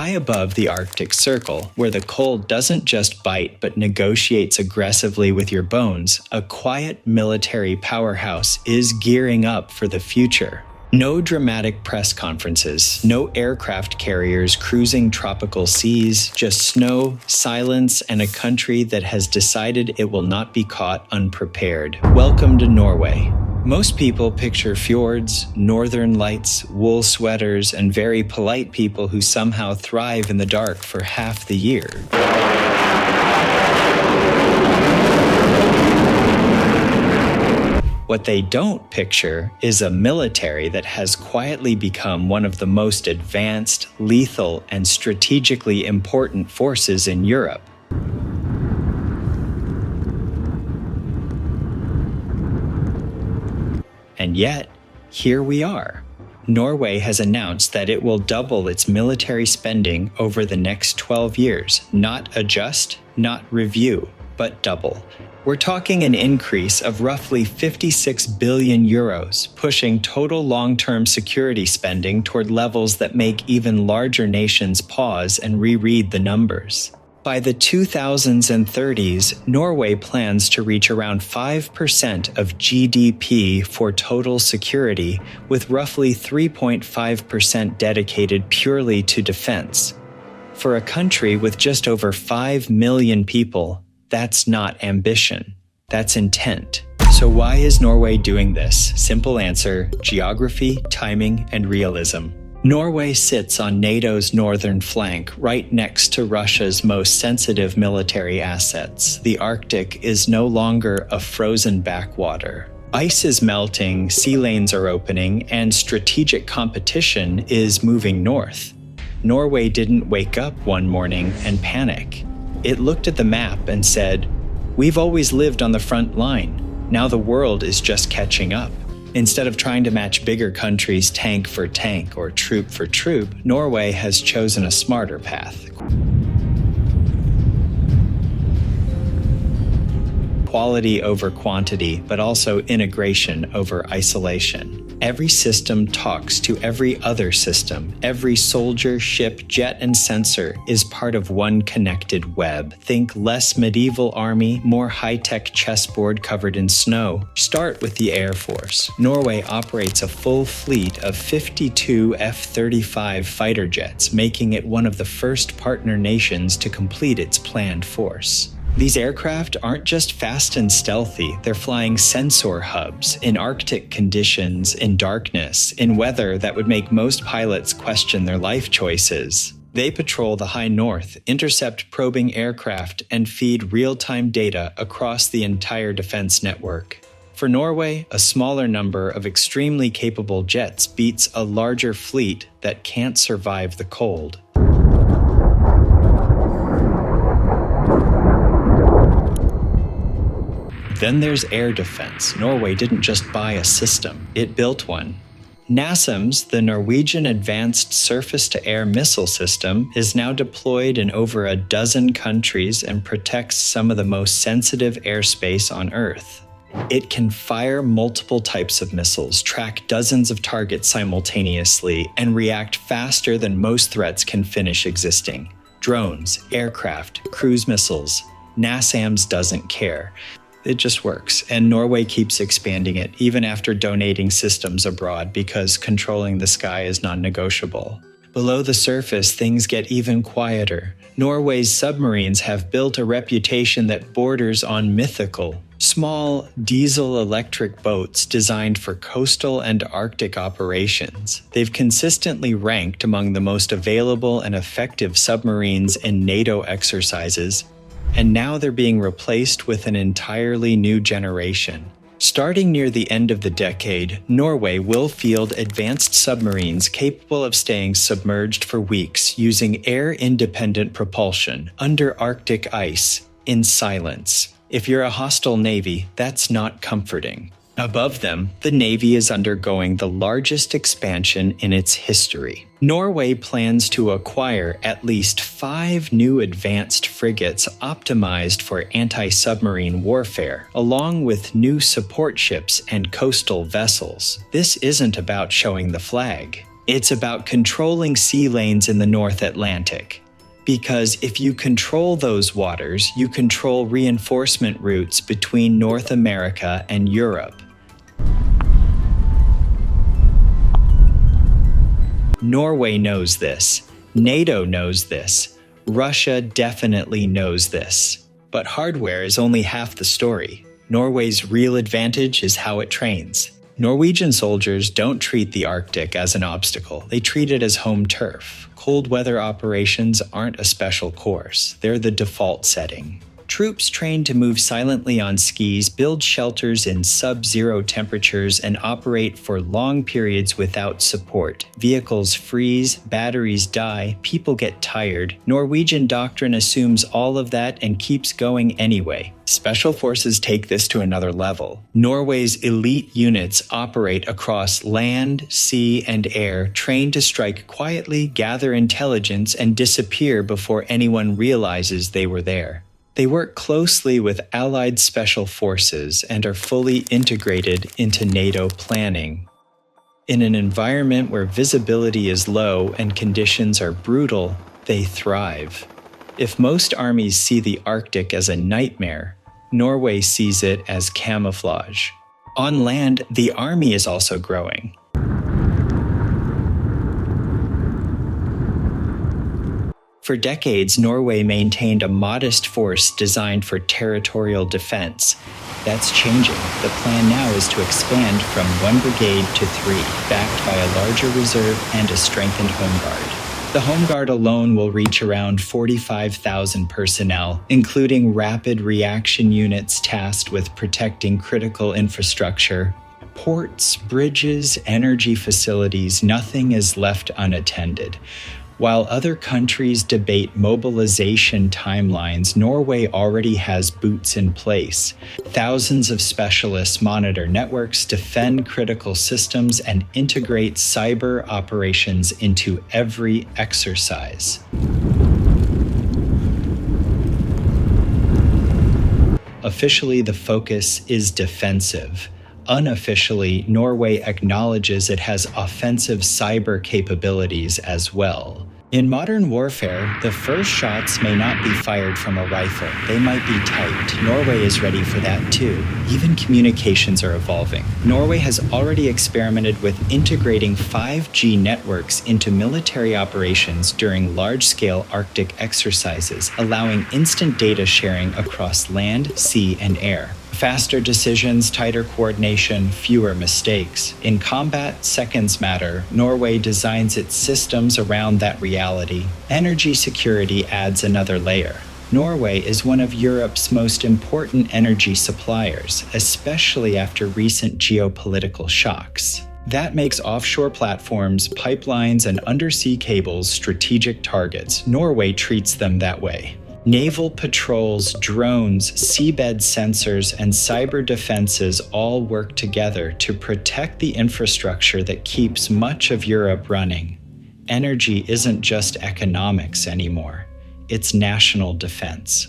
High above the Arctic Circle, where the cold doesn't just bite but negotiates aggressively with your bones, a quiet military powerhouse is gearing up for the future. No dramatic press conferences, no aircraft carriers cruising tropical seas, just snow, silence, and a country that has decided it will not be caught unprepared. Welcome to Norway. Most people picture fjords, northern lights, wool sweaters, and very polite people who somehow thrive in the dark for half the year. What they don't picture is a military that has quietly become one of the most advanced, lethal, and strategically important forces in Europe. And yet, here we are. Norway has announced that it will double its military spending over the next 12 years. Not adjust, not review, but double. We're talking an increase of roughly 56 billion euros, pushing total long-term security spending toward levels that make even larger nations pause and reread the numbers. By the 2030s, Norway plans to reach around 5% of GDP for total security, with roughly 3.5% dedicated purely to defense. For a country with just over 5 million people, that's not ambition, that's intent. So why is Norway doing this? Simple answer: geography, timing, and realism. Norway sits on NATO's northern flank, right next to Russia's most sensitive military assets. The Arctic is no longer a frozen backwater. Ice is melting, sea lanes are opening, and strategic competition is moving north. Norway didn't wake up one morning and panic. It looked at the map and said, "We've always lived on the front line. Now the world is just catching up." Instead of trying to match bigger countries tank for tank or troop for troop, Norway has chosen a smarter path. Quality over quantity, but also integration over isolation. Every system talks to every other system. Every soldier, ship, jet, and sensor is part of one connected web. Think less medieval army, more high-tech chessboard covered in snow. Start with the Air Force. Norway operates a full fleet of 52 F-35 fighter jets, making it one of the first partner nations to complete its planned force. These aircraft aren't just fast and stealthy, they're flying sensor hubs in Arctic conditions, in darkness, in weather that would make most pilots question their life choices. They patrol the high north, intercept probing aircraft, and feed real-time data across the entire defense network. For Norway, a smaller number of extremely capable jets beats a larger fleet that can't survive the cold. Then there's air defense. Norway didn't just buy a system, it built one. NASAMS, the Norwegian Advanced Surface-to-Air Missile System, is now deployed in over a dozen countries and protects some of the most sensitive airspace on Earth. It can fire multiple types of missiles, track dozens of targets simultaneously, and react faster than most threats can finish existing. Drones, aircraft, cruise missiles. NASAMS doesn't care. It just works, and Norway keeps expanding it, even after donating systems abroad, because controlling the sky is non-negotiable. Below the surface, things get even quieter. Norway's submarines have built a reputation that borders on mythical. Small, diesel-electric boats designed for coastal and Arctic operations. They've consistently ranked among the most available and effective submarines in NATO exercises, and now they're being replaced with an entirely new generation. Starting near the end of the decade, Norway will field advanced submarines capable of staying submerged for weeks using air-independent propulsion under Arctic ice, in silence. If you're a hostile navy, that's not comforting. Above them, the Navy is undergoing the largest expansion in its history. Norway plans to acquire at least 5 new advanced frigates optimized for anti-submarine warfare, along with new support ships and coastal vessels. This isn't about showing the flag. It's about controlling sea lanes in the North Atlantic. Because if you control those waters, you control reinforcement routes between North America and Europe. Norway knows this. NATO knows this. Russia definitely knows this. But hardware is only half the story. Norway's real advantage is how it trains. Norwegian soldiers don't treat the Arctic as an obstacle. They treat it as home turf. Cold weather operations aren't a special course. They're the default setting. Troops trained to move silently on skis, build shelters in sub-zero temperatures, and operate for long periods without support. Vehicles freeze, batteries die, people get tired. Norwegian doctrine assumes all of that and keeps going anyway. Special forces take this to another level. Norway's elite units operate across land, sea, and air, trained to strike quietly, gather intelligence, and disappear before anyone realizes they were there. They work closely with allied special forces and are fully integrated into NATO planning. In an environment where visibility is low and conditions are brutal, they thrive. If most armies see the Arctic as a nightmare, Norway sees it as camouflage. On land, the army is also growing. For decades, Norway maintained a modest force designed for territorial defense. That's changing. The plan now is to expand from 1 brigade to 3, backed by a larger reserve and a strengthened home guard. The home guard alone will reach around 45,000 personnel, including rapid reaction units tasked with protecting critical infrastructure. Ports, bridges, energy facilities, nothing is left unattended. While other countries debate mobilization timelines, Norway already has boots in place. Thousands of specialists monitor networks, defend critical systems, and integrate cyber operations into every exercise. Officially, the focus is defensive. Unofficially, Norway acknowledges it has offensive cyber capabilities as well. In modern warfare, the first shots may not be fired from a rifle. They might be typed. Norway is ready for that too. Even communications are evolving. Norway has already experimented with integrating 5G networks into military operations during large-scale Arctic exercises, allowing instant data sharing across land, sea, and air. Faster decisions, tighter coordination, fewer mistakes. In combat, seconds matter. Norway designs its systems around that reality. Energy security adds another layer. Norway is one of Europe's most important energy suppliers, especially after recent geopolitical shocks. That makes offshore platforms, pipelines, and undersea cables strategic targets. Norway treats them that way. Naval patrols, drones, seabed sensors, and cyber defenses all work together to protect the infrastructure that keeps much of Europe running. Energy isn't just economics anymore. It's national defense.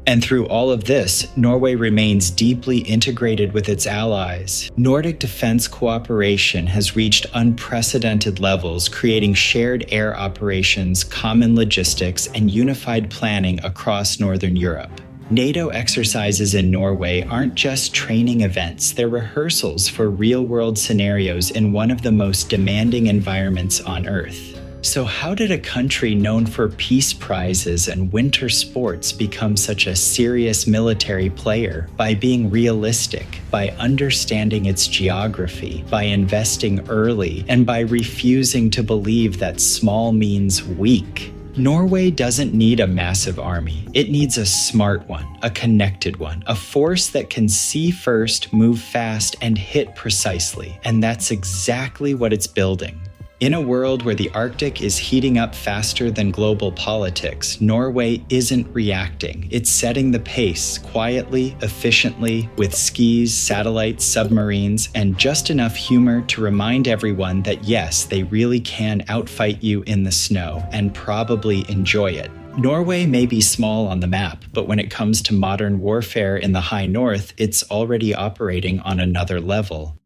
And through all of this, Norway remains deeply integrated with its allies. Nordic defense cooperation has reached unprecedented levels, creating shared air operations, common logistics, and unified planning across Northern Europe. NATO exercises in Norway aren't just training events, they're rehearsals for real-world scenarios in one of the most demanding environments on Earth. So how did a country known for peace prizes and winter sports become such a serious military player? By being realistic, by understanding its geography, by investing early, and by refusing to believe that small means weak. Norway doesn't need a massive army. It needs a smart one, a connected one, a force that can see first, move fast, and hit precisely. And that's exactly what it's building. In a world where the Arctic is heating up faster than global politics, Norway isn't reacting. It's setting the pace quietly, efficiently, with skis, satellites, submarines, and just enough humor to remind everyone that yes, they really can outfight you in the snow and probably enjoy it. Norway may be small on the map, but when it comes to modern warfare in the high north, it's already operating on another level.